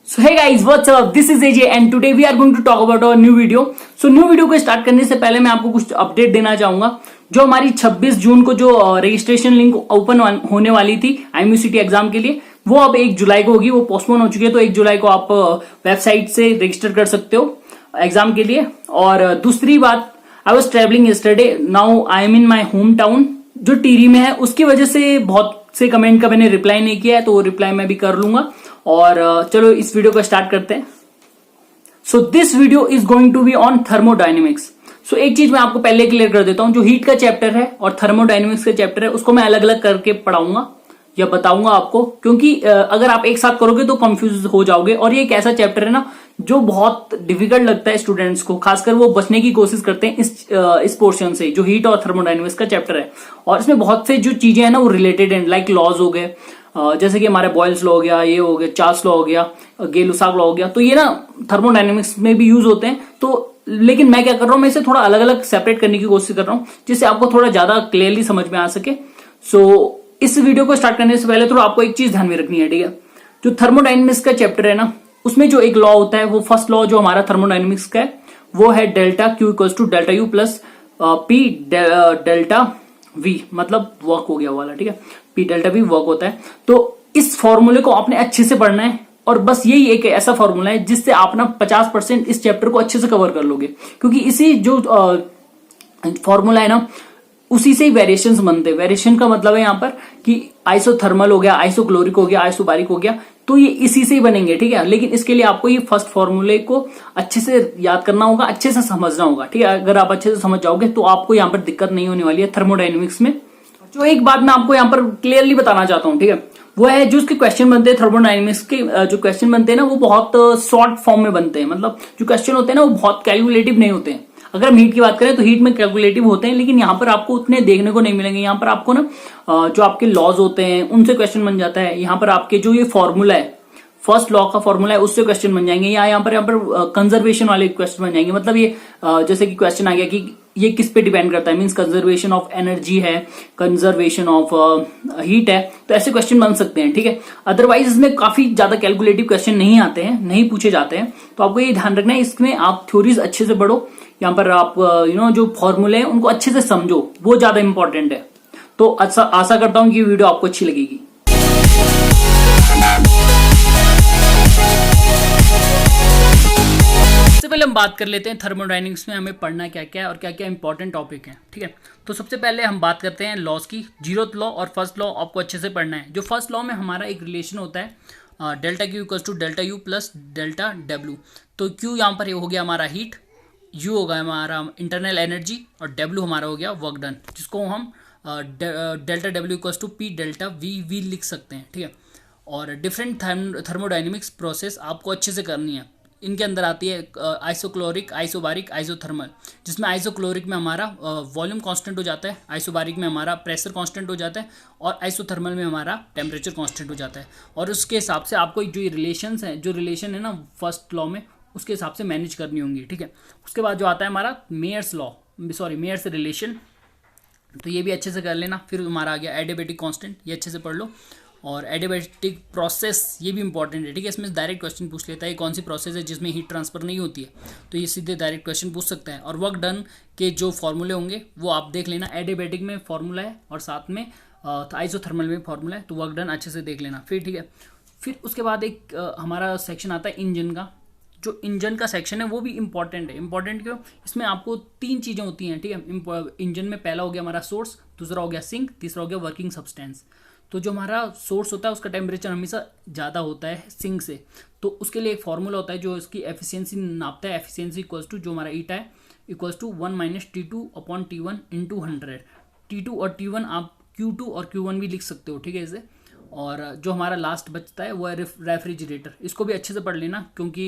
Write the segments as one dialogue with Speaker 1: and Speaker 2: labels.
Speaker 1: So hey guys, what's up? This is AJ and today we are going to talk about our new video. So new video को start करने से पहले मैं आपको कुछ update देना चाहूंगा। जो हमारी 26 जून को जो रजिस्ट्रेशन लिंक ओपन होने वाली थी IMUCT एग्जाम के लिए, वो अब 1 जुलाई को होगी। वो पोस्टपोन हो चुकी है, तो 1 जुलाई को आप वेबसाइट से रजिस्टर कर सकते हो एग्जाम के लिए। और दूसरी बात, I was travelling yesterday, now I am in my home town जो टिहरी में है। उसकी वजह से बहुत से कमेंट का मैंने रिप्लाई नहीं किया है, तो वो रिप्लाई मैं भी कर लूंगा। और चलो इस वीडियो को स्टार्ट करते हैं। So this video is going to be on thermodynamics. So एक चीज मैं आपको पहले क्लियर कर देता हूं, जो हीट का चैप्टर है और थर्मोडायनेमिक्स का चैप्टर है उसको मैं अलग अलग करके पढ़ाऊंगा या बताऊंगा आपको, क्योंकि अगर आप एक साथ करोगे तो कंफ्यूज हो जाओगे। और ये एक ऐसा चैप्टर है ना जो बहुत डिफिकल्ट लगता है स्टूडेंट्स को, खासकर वो बचने की कोशिश करते हैं इस पोर्शन से, जो हीट और थर्मोडायनेमिक्स का चैप्टर है। और इसमें बहुत से जो चीजें हैं ना वो रिलेटेड है, लाइक लॉज हो गए, जैसे कि हमारे बॉयल्स लॉ हो गया, ये हो गया चार्ल्स लॉ हो गया, गेलुसाक लॉ हो गया, तो ये ना थर्मोडायनेमिक्स में भी यूज होते हैं। तो लेकिन मैं क्या कर रहा हूं, मैं इसे थोड़ा अलग अलग सेपरेट करने की कोशिश कर रहा हूं जिससे आपको थोड़ा ज्यादा क्लियरली समझ में आ सके। सो इस वीडियो को स्टार्ट करने से पहले थोड़ा आपको एक चीज ध्यान में रखनी है, ठीक है। जो थर्मोडायनेमिक्स का चैप्टर है ना, उसमें जो एक लॉ होता है, वो फर्स्ट लॉ जो हमारा थर्मोडायनेमिक्स का है वो है delta Q equals to delta U plus P delta V, मतलब वर्क हो गया वाला, ठीक है। पी डेल्टा वी वर्क होता है। तो इस फॉर्मूले को आपने अच्छे से पढ़ना है, और बस यही एक ऐसा फॉर्मूला है जिससे आप ना 50% इस चैप्टर को अच्छे से कवर कर लोगे, क्योंकि इसी जो फॉर्मूला है ना उसी से ही वेरिएशंस बनते हैं। वेरिएशन का मतलब है यहाँ पर कि आइसोथर्मल हो गया, आइसोक्लोरिक हो गया, आइसोबारिक हो गया, तो ये इसी से ही बनेंगे, ठीक है। लेकिन इसके लिए आपको ये फर्स्ट फॉर्मूले को अच्छे से याद करना होगा, अच्छे से समझना होगा, ठीक है। अगर आप अच्छे से समझ जाओगे तो आपको यहाँ पर दिक्कत नहीं होने वाली है थर्मोडायनेमिक्स में। जो एक बात मैं आपको यहाँ पर क्लियरली बताना चाहता हूँ, ठीक है, वो है जो उसके क्वेश्चन बनते हैं थर्मोडायनेमिक्स के, जो क्वेश्चन बनते हैं ना वो बहुत शॉर्ट फॉर्म में बनते हैं। मतलब जो क्वेश्चन होते हैं ना वो बहुत कैलकुलेटिव नहीं होते हैं। अगर हम हीट की बात करें तो हीट में कैलकुलेटिव होते हैं, लेकिन यहाँ पर आपको उतने देखने को नहीं मिलेंगे। यहाँ पर आपको ना जो आपके लॉज होते हैं उनसे क्वेश्चन बन जाता है। यहाँ पर आपके जो ये फॉर्मूला है, फर्स्ट लॉ का फॉर्मूला है, उससे क्वेश्चन बन जाएंगे, या यहाँ पर कंजर्वेशन वाले क्वेश्चन बन जाएंगे। मतलब ये जैसे कि क्वेश्चन आ गया कि ये किस पे डिपेंड करता है, मींस कंजर्वेशन ऑफ एनर्जी है, कंजर्वेशन ऑफ हीट है, तो ऐसे क्वेश्चन बन सकते हैं, ठीक है। अदरवाइज इसमें काफी ज्यादा कैलकुलेटिव क्वेश्चन नहीं आते हैं, नहीं पूछे जाते हैं। तो आपको ये ध्यान रखना है, इसमें आप थ्योरीज अच्छे से पढ़ो, यहाँ पर आप जो फॉर्मूले हैं उनको अच्छे से समझो, वो ज्यादा इंपॉर्टेंट है। तो आशा करता हूं कि वीडियो आपको अच्छी लगेगी। सबसे पहले हम बात कर लेते हैं थर्मोडायनेमिक्स में हमें पढ़ना क्या क्या है और क्या क्या इंपॉर्टेंट टॉपिक है, ठीक है। तो सबसे पहले हम बात करते हैं लॉज की। जीरोथ लॉ और फर्स्ट लॉ आपको अच्छे से पढ़ना है। जो फर्स्ट लॉ में हमारा एक रिलेशन होता है delta Q equals to delta U plus delta W. तो क्यू यहाँ पर हो गया हमारा हीट, यू होगा हमारा इंटरनल एनर्जी, और डब्ल्यू हमारा हो गया वर्क डन, जिसको हम delta W equals to P delta V लिख सकते हैं, ठीक है। और डिफरेंट थर्मोडायनेमिक्स प्रोसेस आपको अच्छे से करनी है। इनके अंदर आती है आइसोक्लोरिक, आइसोबारिक, आइसोथर्मल, जिसमें आइसोक्लोरिक में हमारा वॉल्यूम कांस्टेंट हो जाता है, आइसोबारिक में हमारा प्रेशर कांस्टेंट हो जाता है, और आइसोथर्मल में हमारा टेम्परेचर कांस्टेंट हो जाता है। और उसके हिसाब से आपको जो रिलेशंस हैं, जो रिलेशन है ना फर्स्ट लॉ में, उसके हिसाब से मैनेज करनी होंगी, ठीक है। उसके बाद जो आता है हमारा मेयर्स लॉ, मेयर्स रिलेशन, तो ये भी अच्छे से कर लेना। फिर हमारा आ गया एडियाबेटिक कांस्टेंट, ये अच्छे से पढ़ लो। और एडियाबेटिक प्रोसेस, ये भी इंपॉर्टेंट है, ठीक है। इसमें डायरेक्ट क्वेश्चन पूछ लेता है ये कौन सी प्रोसेस है जिसमें हीट ट्रांसफर नहीं होती है, तो ये सीधे डायरेक्ट क्वेश्चन पूछ सकता है। और वर्क डन के जो फॉर्मूले होंगे वो आप देख लेना। एडियाबेटिक में फॉर्मूला है और साथ में आइसोथर्मल में फॉर्मूला है, तो वर्क डन अच्छे से देख लेना फिर, ठीक है। फिर उसके बाद एक हमारा सेक्शन आता है इंजन का। जो इंजन का सेक्शन है वो भी इंपॉर्टेंट है। इंपॉर्टेंट क्यों? इसमें आपको 3 चीज़ें होती हैं, ठीक है। इंजन में पहला हो गया हमारा सोर्स, दूसरा हो गया सिंक, तीसरा हो गया वर्किंग सब्सटेंस। तो जो हमारा सोर्स होता है उसका टेम्परेचर हमेशा ज़्यादा होता है सिंक से, तो उसके लिए एक फार्मूला होता है जो इसकी एफिशिएंसी नापता है। एफिशिएंसी इक्वल्स टू जो हमारा ईटा है equals to 1 minus T2 upon T1 into 100। T2 और T1 आप Q2 और Q1 भी लिख सकते हो, ठीक है इसे। और जो हमारा लास्ट बचता है वो है रेफ्रिजरेटर। इसको भी अच्छे से पढ़ लेना, क्योंकि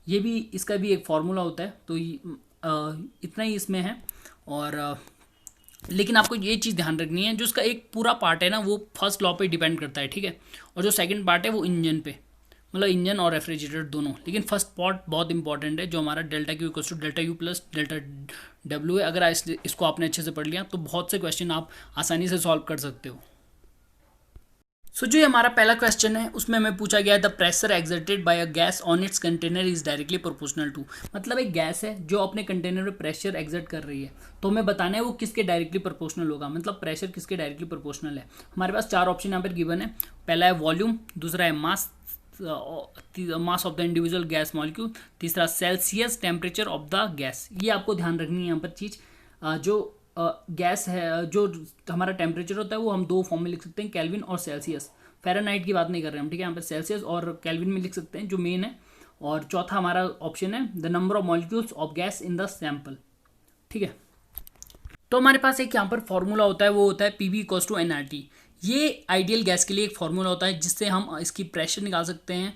Speaker 1: ये भी, इसका भी एक फार्मूला होता है। तो इतना ही इसमें है। और लेकिन आपको ये चीज़ ध्यान रखनी है, जो उसका एक पूरा पार्ट है ना वो फर्स्ट लॉ पे डिपेंड करता है, ठीक है। और जो सेकंड पार्ट है वो इंजन पे, मतलब इंजन और रेफ्रिजरेटर दोनों। लेकिन फर्स्ट पार्ट बहुत इंपॉर्टेंट है, जो हमारा delta Q equals to delta U plus delta W है। अगर इसको आपने अच्छे से पढ़ लिया तो बहुत से क्वेश्चन आप आसानी से सॉल्व कर सकते हो। सो जो ये हमारा पहला क्वेश्चन है उसमें हमें पूछा गया है the pressure exerted by a gas on its container is directly proportional to, मतलब एक गैस है जो अपने कंटेनर में प्रेशर एक्सर्ट कर रही है, तो हमें बताना है वो किसके डायरेक्टली प्रोपोर्शनल होगा, मतलब प्रेशर किसके डायरेक्टली प्रोपोर्शनल है। हमारे पास चार ऑप्शन यहाँ पर गिवन है। पहला है वॉल्यूम, दूसरा है mass of the individual gas molecule, तीसरा Celsius temperature of the gas. ये आपको ध्यान रखनी है यहाँ पर चीज़। जो गैस है, जो हमारा टेम्परेचर होता है वो हम दो फॉर्म में लिख सकते हैं, केल्विन और सेल्सियस। फ़ारेनहाइट की बात नहीं कर रहे हम, ठीक है। यहाँ पर सेल्सियस और केल्विन में लिख सकते हैं जो मेन है। और चौथा हमारा ऑप्शन है the number of molecules of gas in the sample, ठीक है। तो हमारे पास एक यहाँ पर फॉर्मूला होता है, वो होता है PV इक्वल्स टू nRT। ये आइडियल गैस के लिए एक फॉर्मूला होता है जिससे हम इसकी प्रेशर निकाल सकते हैं,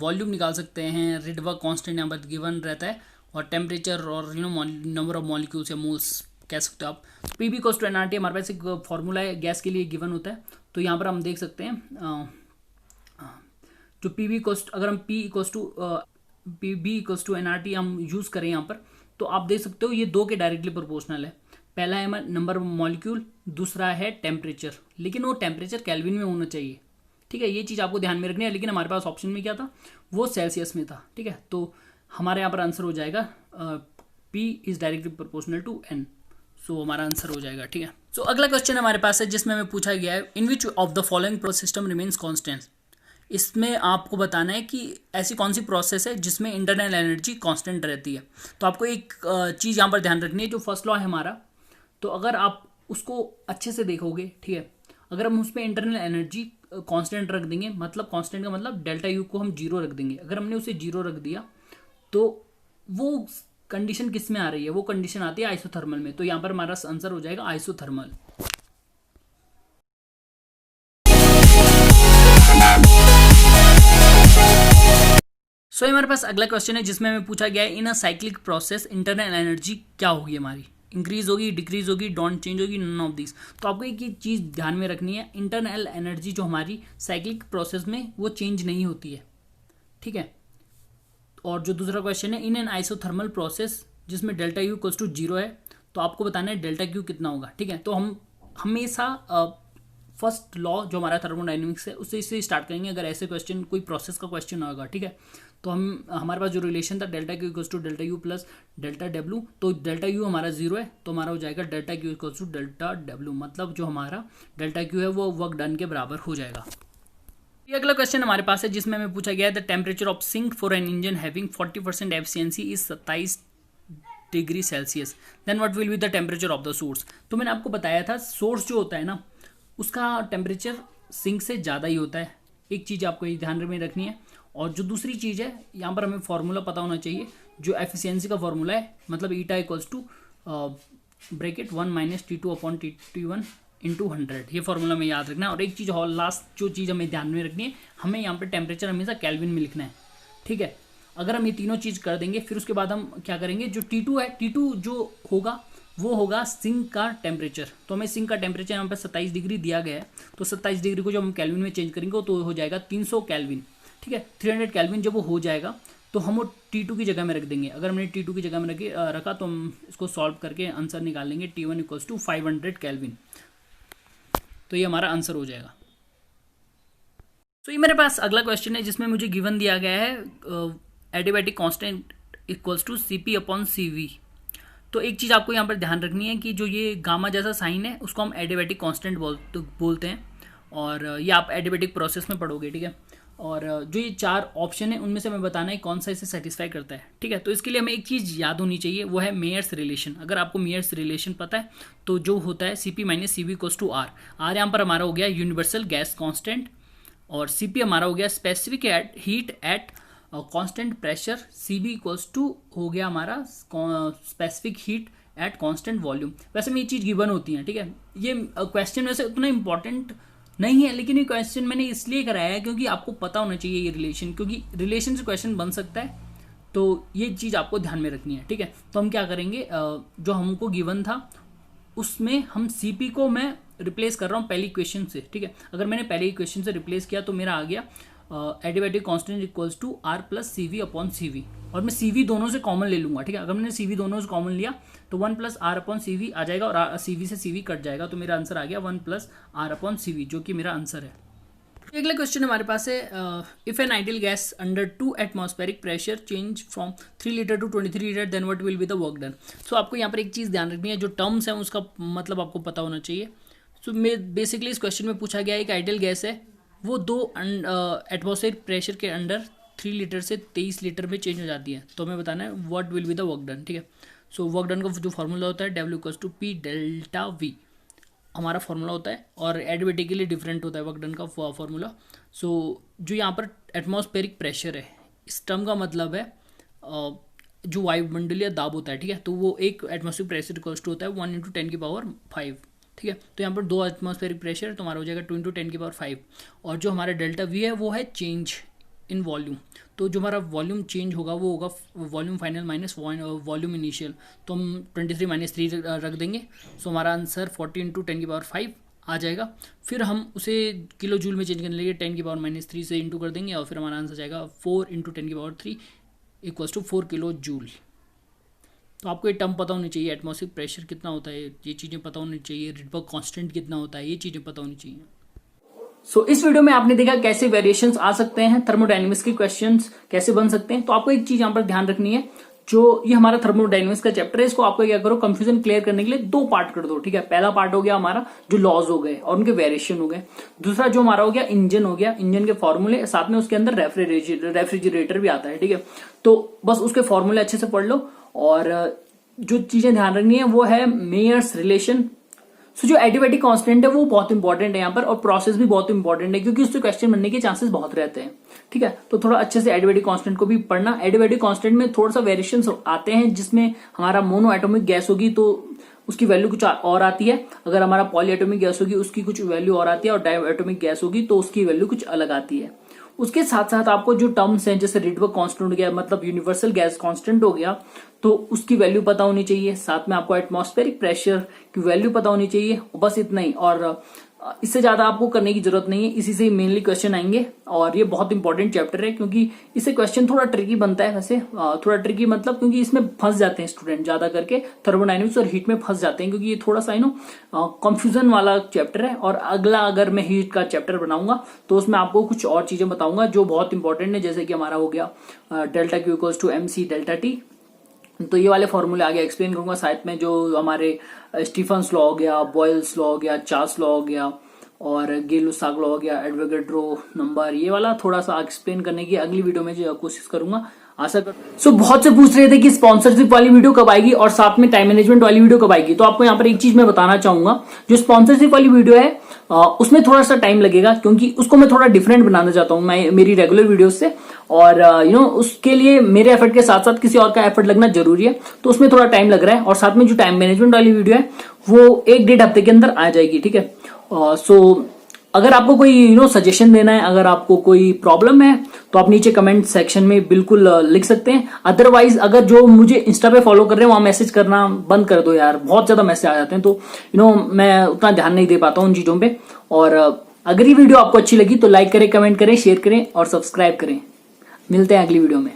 Speaker 1: वॉल्यूम निकाल सकते हैं, रिडवर्क कांस्टेंट यहाँ पर गिवन रहता है, और टेम्परेचर और नंबर ऑफ मॉलिक्यूल्स या मोल्स कह सकते हो आप। PV इक्वल्स टू nRT हमारे पास एक फॉर्मूला है, गैस के लिए गिवन होता है। तो यहाँ पर हम देख सकते हैं जो PV इक्वल्स, अगर हम PV इक्वल्स टू nRT हम यूज़ करें यहाँ पर, तो आप देख सकते हो ये दो के डायरेक्टली प्रोपोर्शनल है। पहला है नंबर ऑफ मॉलिक्यूल, दूसरा है टेम्परेचर, लेकिन वो टेम्परेचर केल्विन में होना चाहिए, ठीक है। ये चीज़ आपको ध्यान में रखनी है, लेकिन हमारे पास ऑप्शन में क्या था, वो सेल्सियस में था, ठीक है। तो हमारे यहाँ पर आंसर हो जाएगा P is directly proportional to N। So हमारा आंसर हो जाएगा, ठीक है। सो अगला क्वेश्चन हमारे पास है जिसमें हमें पूछा गया है in which of the following process system remains constant. इसमें आपको बताना है कि ऐसी कौन सी प्रोसेस है जिसमें इंटरनल एनर्जी कांस्टेंट रहती है। तो आपको एक चीज़ यहाँ पर ध्यान रखनी है, जो फर्स्ट लॉ है हमारा, तो अगर आप उसको अच्छे से देखोगे, ठीक है, अगर हम उसमें इंटरनल एनर्जी कांस्टेंट रख देंगे, मतलब कांस्टेंट का मतलब डेल्टा यू को हम जीरो रख देंगे। अगर हमने उसे जीरो रख दिया तो वो कंडीशन किस में आ रही है, वो कंडीशन आती है आइसोथर्मल में। तो यहाँ पर हमारा आंसर हो जाएगा आइसोथर्मल। सो हमारे पास अगला क्वेश्चन है जिसमें हमें पूछा गया है in a cyclic process internal energy क्या होगी हमारी, इंक्रीज होगी, डिक्रीज होगी, डोंट चेंज होगी, नन ऑफ दिस। तो आपको एक चीज़ ध्यान में रखनी है, इंटरनल एनर्जी जो हमारी साइक्लिक प्रोसेस में वो चेंज नहीं होती है, ठीक है। और जो दूसरा क्वेश्चन है इन एन आइसोथर्मल प्रोसेस जिसमें delta U equals to zero है, तो आपको बताना है डेल्टा क्यू कितना होगा, ठीक है। तो हम हमेशा फर्स्ट लॉ जो हमारा थर्मोडाइनमिक्स है उससे इससे स्टार्ट करेंगे अगर ऐसे क्वेश्चन कोई प्रोसेस का क्वेश्चन होगा, ठीक है। तो हमारे पास जो रिलेशन था delta Q equals to delta U plus delta W, तो डेल्टा यू हमारा जीरो है, तो हमारा हो जाएगा delta Q equals to delta W, मतलब जो हमारा डेल्टा क्यू है वो वर्क डन के बराबर हो जाएगा। ये अगला क्वेश्चन हमारे पास है जिसमें हमें पूछा गया है the temperature of sink for an engine having 40% efficiency is 27 degree Celsius, then what will be the temperature of the source. तो मैंने आपको बताया था सोर्स जो होता है ना उसका टेम्परेचर सिंक से ज़्यादा ही होता है, एक चीज़ आपको ये ध्यान में रखनी है। और जो दूसरी चीज़ है यहाँ पर हमें फॉर्मूला पता होना चाहिए, जो एफिशिएंसी का फॉर्मूला है, मतलब eta equals to bracket 1 minus T2 upon T1 into 100, ये फॉर्मूला में याद रखना है। और एक चीज़ और लास्ट जो चीज़ हमें ध्यान में रखनी है, हमें यहाँ पर टेम्परेचर हमेशा केल्विन में लिखना है, ठीक है। अगर हम ये तीनों चीज़ कर देंगे फिर उसके बाद हम क्या करेंगे, जो T2 है, T2 जो होगा वो होगा सिंक का टेम्परेचर। तो हमें सिंक का टेम्परेचर यहाँ पर 27 डिग्री दिया गया है, तो 27 डिग्री को जब हम केल्विन में चेंज करेंगे तो हो जाएगा 300 केल्विन, ठीक है। 300 केल्विन जब वो हो जाएगा तो हम वो T2 की जगह में रख देंगे। अगर हमने T2 की जगह में रखा तो हम इसको सॉल्व करके आंसर निकाल लेंगे T1 इक्वल्स टू 500 केल्विन, तो ये हमारा आंसर हो जाएगा। तो ये मेरे पास अगला क्वेश्चन है जिसमें मुझे गिवन दिया गया है adiabatic constant equals to CP upon CV। तो एक चीज़ आपको यहाँ पर ध्यान रखनी है कि जो ये गामा जैसा साइन है उसको हम एडियाबैटिक कांस्टेंट बोलते हैं, और ये आप एडियाबैटिक प्रोसेस में पढ़ोगे, ठीक है। और जो ये चार ऑप्शन है उनमें से हमें बताना है कौन सा इसे सेटिस्फाई करता है, ठीक है। तो इसके लिए हमें एक चीज़ याद होनी चाहिए, वो है मेयर्स रिलेशन। अगर आपको मेयर्स रिलेशन पता है तो जो होता है CP minus CV equals to R। R यहाँ पर हमारा हो गया यूनिवर्सल गैस कॉन्स्टेंट, और CP हमारा हो गया specific heat at constant pressure, CB equals to हो गया हमारा specific heat at constant volume. वैसे में ये चीज़ गिवन होती है, ठीक है। ये क्वेश्चन वैसे उतना इंपॉर्टेंट नहीं है, लेकिन ये क्वेश्चन मैंने इसलिए कराया है क्योंकि आपको पता होना चाहिए ये रिलेशन, क्योंकि रिलेशन से क्वेश्चन बन सकता है, तो ये चीज़ आपको ध्यान में रखनी है, ठीक है। तो हम क्या करेंगे, जो हमको गिवन था उसमें हम CP को मैं रिप्लेस कर रहा हूँ पहली इक्वेशन से, ठीक है। अगर मैंने पहली इक्वेशन से रिप्लेस किया तो मेरा आ गया adiabatic constant equals to R plus CV upon CV, और मैं CV दोनों से कॉमन ले लूँगा, ठीक है। अगर मैंने CV दोनों से कॉमन लिया तो 1 प्लस R अपॉन CV आ जाएगा, और CV से CV कट जाएगा, तो मेरा आंसर आ गया 1 प्लस R अपॉन CV, जो कि मेरा आंसर है। अगला क्वेश्चन हमारे पास है, if an ideal gas under 2 atmospheric pressure change from 3 litre to 23 litre then what will be the work done. So आपको यहाँ पर एक चीज़ ध्यान रखनी है, जो टर्म्स हैं उसका मतलब आपको पता होना चाहिए। सो बेसिकली इस क्वेश्चन में पूछा गया एक आइडियल गैस है, वो 2 एटमॉस्फेरिक प्रेशर के अंडर 3 लीटर से 23 लीटर में चेंज हो जाती है, तो हमें बताना है what will be the work done. ठीक है, सो वर्क डन का जो फॉर्मूला होता है W=P डेल्टा V हमारा फॉर्मूला होता है, और एडिबेटिकली डिफरेंट होता है वर्क डन का फॉर्मूला। सो जो यहाँ पर एटमॉस्फेरिक प्रेशर है, इस टर्म का मतलब है जो वायुमंडलीय दाब होता है। ठीक है, तो वो एक एटमॉस्फेरिक प्रेशर इक्वल्स टू होता है 1 × 10⁵। ठीक है, तो यहाँ पर 2 एटमॉस्फेरिक प्रेशर तो हमारा हो जाएगा 2 × 10⁵, और जो हमारा डेल्टा V है वो है चेंज इन वॉल्यूम। तो जो हमारा वॉल्यूम चेंज होगा वो होगा volume final minus volume initial, तो हम 23 - 3 रख देंगे। सो हमारा आंसर 40 × 10⁵ आ जाएगा। फिर हम उसे किलो जूल में चेंज करने लगे, 10⁻³ से इंटू कर देंगे, और फिर हमारा आंसर जाएगा 4 × 10⁻³ = 4 किलो जूल। तो आपको ये टर्म पता होनी चाहिए, एटमॉस्फेरिक प्रेशर कितना होता है ये चीज़ें पता होनी चाहिए, रिडबर्ग कांस्टेंट कितना होता है ये चीज़ें पता होनी चाहिए। सो इस वीडियो में आपने देखा कैसे वेरिएशंस आ सकते हैं, थर्मोडायनेमिक्स के क्वेश्चंस कैसे बन सकते हैं। तो आपको एक चीज यहाँ पर ध्यान रखनी है, जो ये हमारा थर्मोडायनेमिक्स का चैप्टर है, इसको आपको क्या करो, कंफ्यूजन क्लियर करने के लिए 2 पार्ट कर दो। ठीक है, पहला पार्ट हो गया हमारा जो लॉज हो गए और उनके वेरिएशन हो गए, दूसरा जो हमारा हो गया इंजन हो गया, इंजन के फॉर्मूले, साथ में उसके अंदर रेफ्रिजरेटर भी आता है। ठीक है, तो बस उसके फॉर्मूले अच्छे से पढ़ लो, और जो चीजें ध्यान रखनी है वो है मेयर्स रिलेशन। सो जो एडिबेटिक कांस्टेंट है वो बहुत इंपॉर्टेंट है यहाँ पर, और प्रोसेस भी बहुत इंपॉर्टेंट है, क्योंकि उससे क्वेश्चन बनने के चांसेस बहुत रहते हैं। ठीक है, तो थोड़ा अच्छे से एडिबेटिक कांस्टेंट को भी पढ़ना। एडिबेटिक कांस्टेंट में थोड़ा सा वेरिएशन आते हैं, जिसमें हमारा मोनो एटॉमिक गैस होगी तो उसकी वैल्यू कुछ और आती है, अगर हमारा पॉली एटॉमिक गैस होगी उसकी कुछ वैल्यू और आती है, और डाई एटॉमिक गैस होगी तो उसकी वैल्यू कुछ अलग आती है। उसके साथ साथ आपको जो टर्म्स हैं, जैसे रिडबर्ग कांस्टेंट हो गया, मतलब यूनिवर्सल गैस कांस्टेंट हो गया, तो उसकी वैल्यू पता होनी चाहिए। साथ में आपको एटमॉस्फेरिक प्रेशर की वैल्यू पता होनी चाहिए, बस इतना ही, और इससे ज्यादा आपको करने की जरूरत नहीं है। इसी से मेनली क्वेश्चन आएंगे, और ये बहुत इंपॉर्टेंट चैप्टर है, क्योंकि इससे क्वेश्चन थोड़ा ट्रिकी बनता है। वैसे थोड़ा ट्रिकी मतलब क्योंकि इसमें फंस जाते हैं स्टूडेंट ज्यादा करके, थर्मोडायनेमिक्स और हीट में फंस जाते हैं, क्योंकि ये थोड़ा सा कंफ्यूजन वाला चैप्टर है। और अगला अगर मैं हीट का चैप्टर बनाऊंगा तो उसमें आपको कुछ और चीजें बताऊंगा जो बहुत इंपॉर्टेंट है, जैसे कि हमारा हो गया डेल्टा Q = MC ΔT। तो ये वाले फॉर्मूले आगे एक्सप्लेन करूंगा। साथ में जो हमारे स्टीफन्स लॉ हो गया, बॉयल्स लॉ हो गया, चार्ल्स लॉ हो गया, और गेलुसाक लॉ हो गया, एवोगाड्रो नंबर, ये वाला थोड़ा सा एक्सप्लेन करने की अगली वीडियो में कोशिश करूंगा, आशा कर। सो बहुत से पूछ रहे थे कि स्पॉन्सरशिप वाली वीडियो कब आएगी और साथ में टाइम मैनेजमेंट वाली वीडियो कब आएगी। तो आपको यहाँ पर एक चीज मैं बताना चाहूंगा, जो स्पॉन्सरशिप वाली वीडियो है उसमें थोड़ा सा टाइम लगेगा, क्योंकि उसको मैं थोड़ा डिफरेंट बनाना चाहता हूँ मैं मेरी रेगुलर वीडियो से, और उसके लिए मेरे एफर्ट के साथ साथ किसी और का एफर्ट लगना जरूरी है, तो उसमें थोड़ा टाइम लग रहा है। और साथ में जो टाइम मैनेजमेंट वाली वीडियो है वो 1-1.5 हफ्ते के अंदर आ जाएगी। ठीक है, सो अगर आपको कोई सजेशन देना है, अगर आपको कोई प्रॉब्लम है, तो आप नीचे कमेंट सेक्शन में बिल्कुल लिख सकते हैं। अदरवाइज अगर जो मुझे इंस्टा पे फॉलो कर रहे हैं वहां मैसेज करना बंद कर दो यार, बहुत ज्यादा मैसेज आ जाते हैं, तो मैं उतना ध्यान नहीं दे पाता हूँ उन चीजों पे। और अगर ये वीडियो आपको अच्छी लगी तो लाइक करें, कमेंट करें, शेयर करें और सब्सक्राइब करें। मिलते हैं अगली वीडियो में।